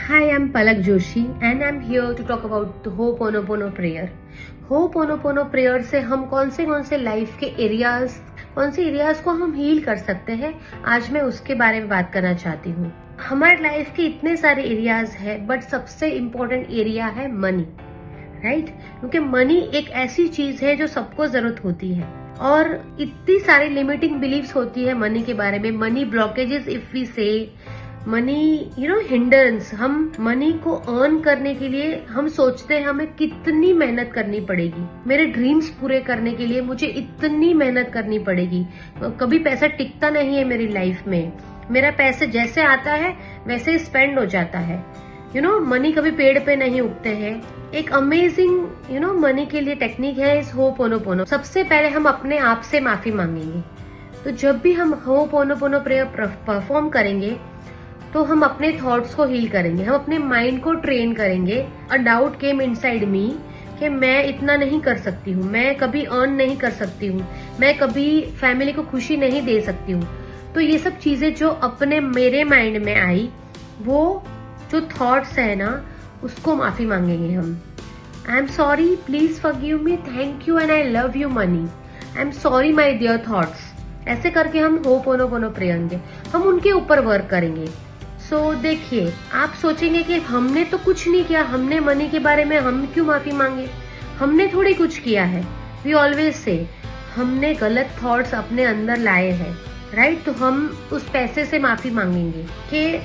Hi, I'm Palak Joshi and I'm here to talk about the Ho'oponopono prayer. Ho'oponopono prayer से हम कौन से life के areas, कौन से एरियाज को हम हील कर सकते हैं, आज मैं उसके बारे में बात करना चाहती हूँ। हमारे लाइफ के इतने सारे एरियाज है, बट सबसे इम्पोर्टेंट एरिया है मनी, राइट? क्योंकि मनी एक ऐसी चीज है जो सबको जरूरत होती है और इतनी सारी लिमिटिंग बिलीव्स होती है मनी के बारे में। मनी ब्लॉकेजेस, इफ वी से मनी हिंडरेंस, हम मनी को अर्न करने के लिए हम सोचते हैं हमें कितनी मेहनत करनी पड़ेगी, मेरे ड्रीम्स पूरे करने के लिए मुझे इतनी मेहनत करनी पड़ेगी। कभी पैसा टिकता नहीं है मेरी लाइफ में, मेरा पैसे जैसे आता है वैसे स्पेंड हो जाता है। मनी कभी पेड़ पे नहीं उगते हैं। एक अमेजिंग मनी के लिए टेक्निक है इस होपोनोपोनो। सबसे पहले हम अपने आप से माफी मांगेंगे। तो जब भी हम होपोनोपोनो प्रेयर परफॉर्म करेंगे तो हम अपने थॉट्स को हील करेंगे, हम अपने माइंड को ट्रेन करेंगे। A doubt came inside me कि मैं इतना नहीं कर सकती हूँ, मैं कभी अर्न नहीं कर सकती हूँ, मैं कभी फैमिली को खुशी नहीं दे सकती हूँ। तो ये सब चीजें जो अपने मेरे माइंड में आई, वो जो थॉट्स है ना, उसको माफी मांगेंगे हम। I am sorry, please forgive me, thank you and I love you money, I am sorry my dear thoughts. ऐसे करके हम होपोनोपोनो प्रेयर हम उनके ऊपर वर्क करेंगे। देखिए, आप सोचेंगे कि हमने तो कुछ नहीं किया, हमने मनी के बारे में हम क्यों माफी मांगे, हमने थोड़ी कुछ किया है। वी ऑलवेज से हमने गलत थॉट्स अपने अंदर लाए हैं, राइट? तो हम उस पैसे से माफी मांगेंगे कि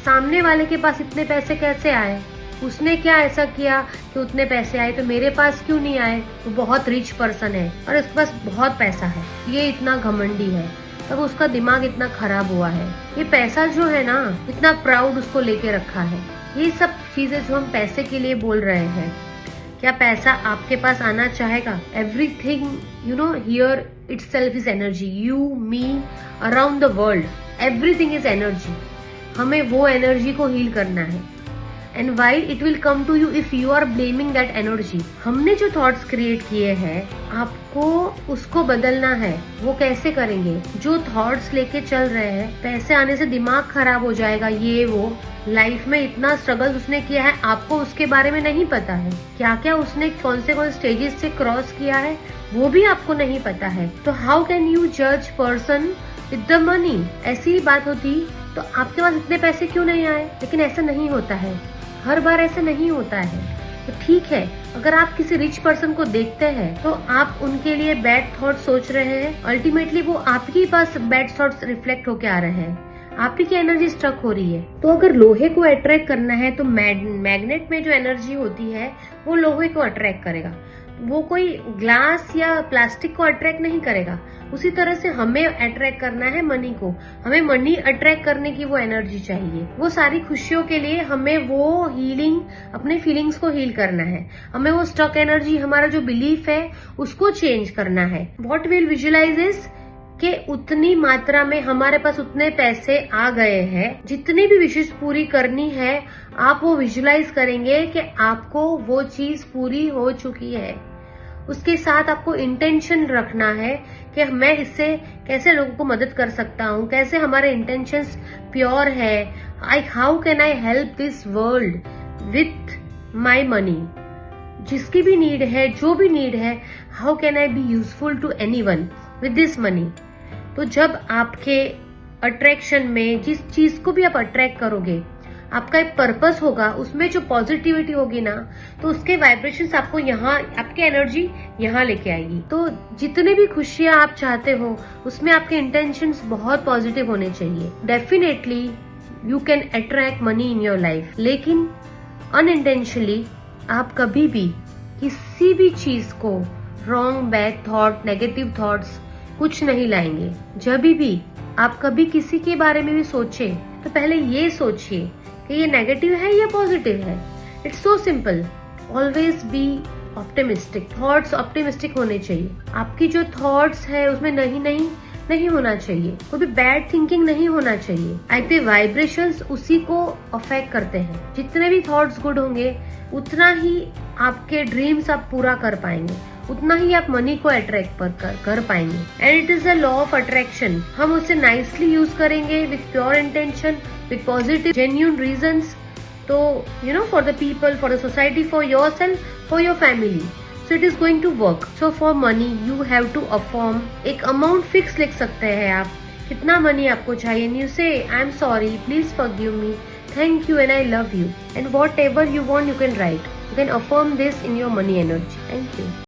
सामने वाले के पास इतने पैसे कैसे आए, उसने क्या ऐसा किया कि उतने पैसे आए, तो मेरे पास क्यों नहीं आए? वो बहुत रिच पर्सन है और उसके पास बहुत पैसा है, ये इतना घमंडी है, तब उसका दिमाग इतना खराब हुआ है। ये पैसा जो है ना, इतना प्राउड उसको लेके रखा है। ये सब चीजें जो हम पैसे के लिए बोल रहे हैं, क्या पैसा आपके पास आना चाहेगा? Everything here itself is energy. You, me, around the world, everything is energy. हमें वो एनर्जी को हील करना है। And why it will come to you if you are blaming that energy. हमने जो थॉट्स क्रिएट किए हैं, आपको उसको बदलना है। वो कैसे करेंगे? जो थॉट्स लेके चल रहे हैं, पैसे आने से दिमाग खराब हो जाएगा, ये वो, लाइफ में इतना स्ट्रगल उसने किया है, आपको उसके बारे में नहीं पता है। क्या क्या उसने कौन से स्टेजेस से क्रॉस किया है, वो भी आपको नहीं पता है। तो हाउ कैन यू जज पर्सन विद द मनी? ऐसी ही बात होती तो आपके पास इतने पैसे क्यों नहीं आए? लेकिन ऐसा नहीं होता है, हर बार ऐसा नहीं होता है। तो ठीक है, अगर आप किसी रिच पर्सन को देखते हैं तो आप उनके लिए बैड थॉट सोच रहे हैं, अल्टीमेटली वो आपके पास बैड थॉट्स रिफ्लेक्ट होके आ रहे हैं, आप ही की एनर्जी स्ट्रक हो रही है। तो अगर लोहे को अट्रैक्ट करना है तो मैग्नेट में जो एनर्जी होती है वो लोहे को अट्रैक्ट करेगा, वो कोई ग्लास या प्लास्टिक को अट्रैक्ट नहीं करेगा। उसी तरह से हमें अट्रैक्ट करना है मनी को, हमें मनी अट्रैक्ट करने की वो एनर्जी चाहिए। वो सारी खुशियों के लिए हमें वो हीलिंग, अपने फीलिंग्स को हील करना है, हमें वो स्टक एनर्जी, हमारा जो बिलीफ है उसको चेंज करना है। व्हाट विल विजुअलाइज इज कि उतनी मात्रा में हमारे पास उतने पैसे आ गए हैं, जितनी भी विशेष पूरी करनी है आप वो विजुअलाइज करेंगे कि आपको वो चीज पूरी हो चुकी है। उसके साथ आपको इंटेंशन रखना है कि मैं इससे कैसे लोगों को मदद कर सकता हूँ, कैसे हमारे इंटेंशंस प्योर है। How can I help this world with my money? जिसकी भी नीड है, जो भी नीड है, how can I be useful to anyone with this money? तो जब आपके अट्रैक्शन में जिस चीज को भी आप अट्रैक्ट करोगे, आपका एक पर्पस होगा, उसमें जो पॉजिटिविटी होगी ना, तो उसके वाइब्रेशंस आपको यहाँ, आपकी एनर्जी यहाँ लेके आएगी। तो जितने भी खुशियां आप चाहते हो, उसमें आपके इंटेंशंस बहुत पॉजिटिव होने चाहिए। Definitely you can attract money in your life, लेकिन अनइंटेंशनली आप कभी भी किसी भी चीज को, wrong, bad thought, negative thoughts कुछ नहीं लाएंगे। जब भी आप कभी किसी के बारे में भी सोचे तो पहले ये सोचिए कि ये नेगेटिव है या पॉजिटिव है। It's so simple. Always be optimistic. Thoughts optimistic होने चाहिए। आपकी जो थॉट्स है उसमें नहीं होना चाहिए, कोई भी बैड थिंकिंग नहीं होना चाहिए। आपके वाइब्रेशंस उसी को अफेक्ट करते हैं। जितने भी थॉट्स गुड होंगे, उतना ही आपके ड्रीम्स आप पूरा कर पाएंगे, उतना ही आप मनी को अट्रैक्ट कर पाएंगे। And it is a law of attraction. हम उसे नाइसली यूज करेंगे with pure intention, with positive genuine reasons, So, for the people, for the society, for yourself, for your family. So it is going to work. So for money, you have to affirm. एक amount fix लिख सकते हैं आप, कितना money आपको चाहिए. And you say, I'm sorry, please forgive me, thank you and I love you. And whatever you want, you can write. You can affirm this in your money energy. Thank you.